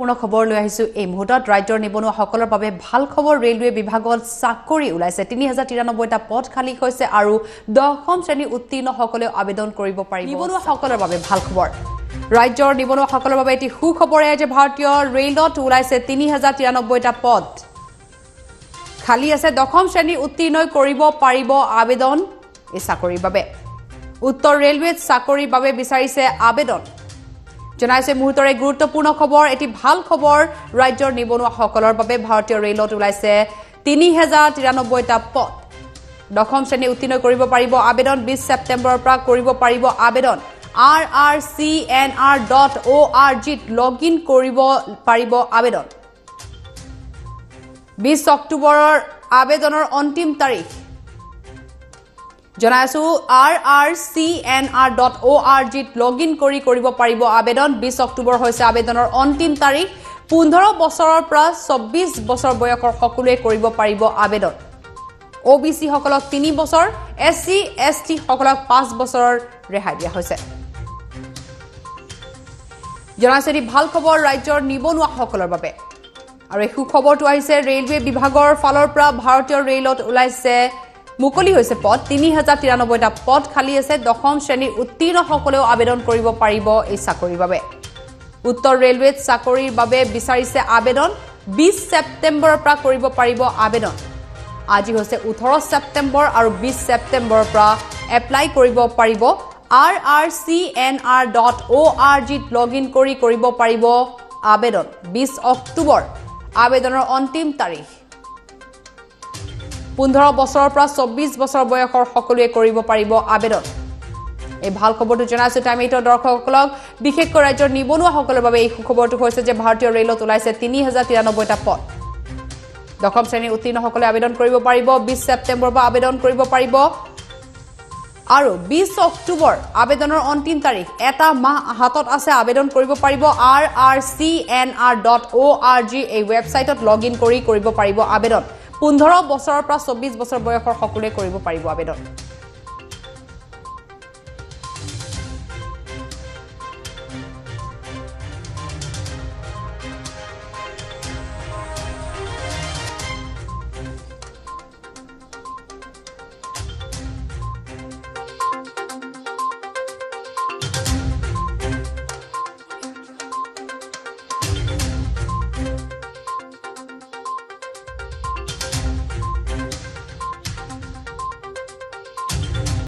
পূৰ্ণ খবৰ লৈ আহিছো এই মুহূৰ্তত ৰাজ্যৰ নিবনুৱা সকলৰ বাবে ভাল খবৰ ৰেলৱে বিভাগত চাকৰি ওলাইছে 3093টা পদ খালী হৈছে আৰু 10ম শ্ৰেণী উত্তীৰ্ণ সকলে আবেদন কৰিব পাৰিব নিবনুৱা সকলৰ বাবে ভাল খবৰ ৰাজ্যৰ নিবনুৱা সকলৰ বাবে এটি সুখবৰ যে ভাৰতীয় ৰেলত ওলাইছে 3093টা পদ খালী আছে 10ম শ্ৰেণী উত্তীৰ্ণ কৰিব পাৰিব আবেদন এই চাকৰিৰ বাবে উত্তৰ ৰেলৱেত চাকৰিৰ বাবে বিচাৰিছে আবেদন জনাইছে মুহূৰ্তৰে গুৰুত্বপূৰ্ণ খবৰ এটি ভাল খবৰ ৰাজ্যৰ নিবনুৱা সকলৰ বাবে ভাৰতীয় ৰেলত ওলাইছে 3093টা পদ 10ম শ্ৰেণী উত্তীৰ্ণ কৰিব পাৰিব আবেদন 20 ছেপ্টেম্বৰৰ পৰা কৰিব পাৰিব আবেদন rrcnr.org ত লগইন কৰিব পাৰিব আবেদন 20 অক্টোবৰৰ আবেদনৰ অন্তিম তাৰিখ জনাইছো rrcnr.org ত লগইন কৰিব পাৰিব আবেদন 20 অক্টোবৰ হৈছে আবেদনৰ অন্তিম তাৰিখ 15 বছৰৰ পৰা 24 বছৰ বয়সৰ সকলোৱে কৰিব পাৰিব আবেদন OBC সকলক 3 বছৰ SC ST সকলক 5 বছৰৰ ৰেহাই দিয়া হৈছে জনাইছে ভাল খবৰ ৰাজ্যৰ নিবনুৱা সকলৰ বাবে আৰু এই সুখবৰটো আহিছে ৰেলৱে বিভাগৰ ফালৰ পৰা ভাৰতীয় ৰেলত ওলাইছে মুকলি হৈছে পদ 3093টা পদ খালী আছে 10ম শ্ৰেণীৰ উত্তীৰ্ণ সকলেও আবেদন কৰিব পাৰিব এই চাকৰিৰ বাবে উত্তৰ ৰেলৱেত চাকৰিৰ বাবে বিচাৰিছে আবেদন 20 ছেপ্টেম্বৰৰ পৰা কৰিব পাৰিব আবেদন আজি হৈছে 18 ছেপ্টেম্বৰ আৰু 20 ছেপ্টেম্বৰৰ পৰা এপ্লাই কৰিব পাৰিব rrcnr.org ত লগইন কৰিব পাৰিব আবেদন 20 অক্টোবৰ আবেদনৰ অন্তিম তাৰিখ 15 বছৰৰ পৰা 24 বছৰ বয়সৰ সকলোৱে কৰিব পাৰিব আবেদন এই ভাল খবৰটো জনাইছো টাইমেটৰ দৰ্শকসকলক বিশেষকৈ ৰাজ্যৰ নিবনুৱা সকলৰ বাবে এই সুখবৰটো হৈছে যে ভাৰতীয় ৰেলত ওলাইছে 3093টা পদ 10ম শ্ৰেণীৰ উত্তীৰ্ণ সকলে আবেদন কৰিব পাৰিব 20 ছেপ্টেম্বৰৰ পৰা আবেদন কৰিব পাৰিব আৰু 20 অক্টোবৰ আবেদনৰ অন্তিম তাৰিখ এটা মাহ হাতত আছে আবেদন কৰিব পাৰিব rrcnr.org এই ৱেবছাইটত লগইন কৰিব পাৰিব আবেদন 15 বছৰৰ পৰা 24 বছৰ বয়সৰ সকলোৱে কৰিব পাৰিব আবেদন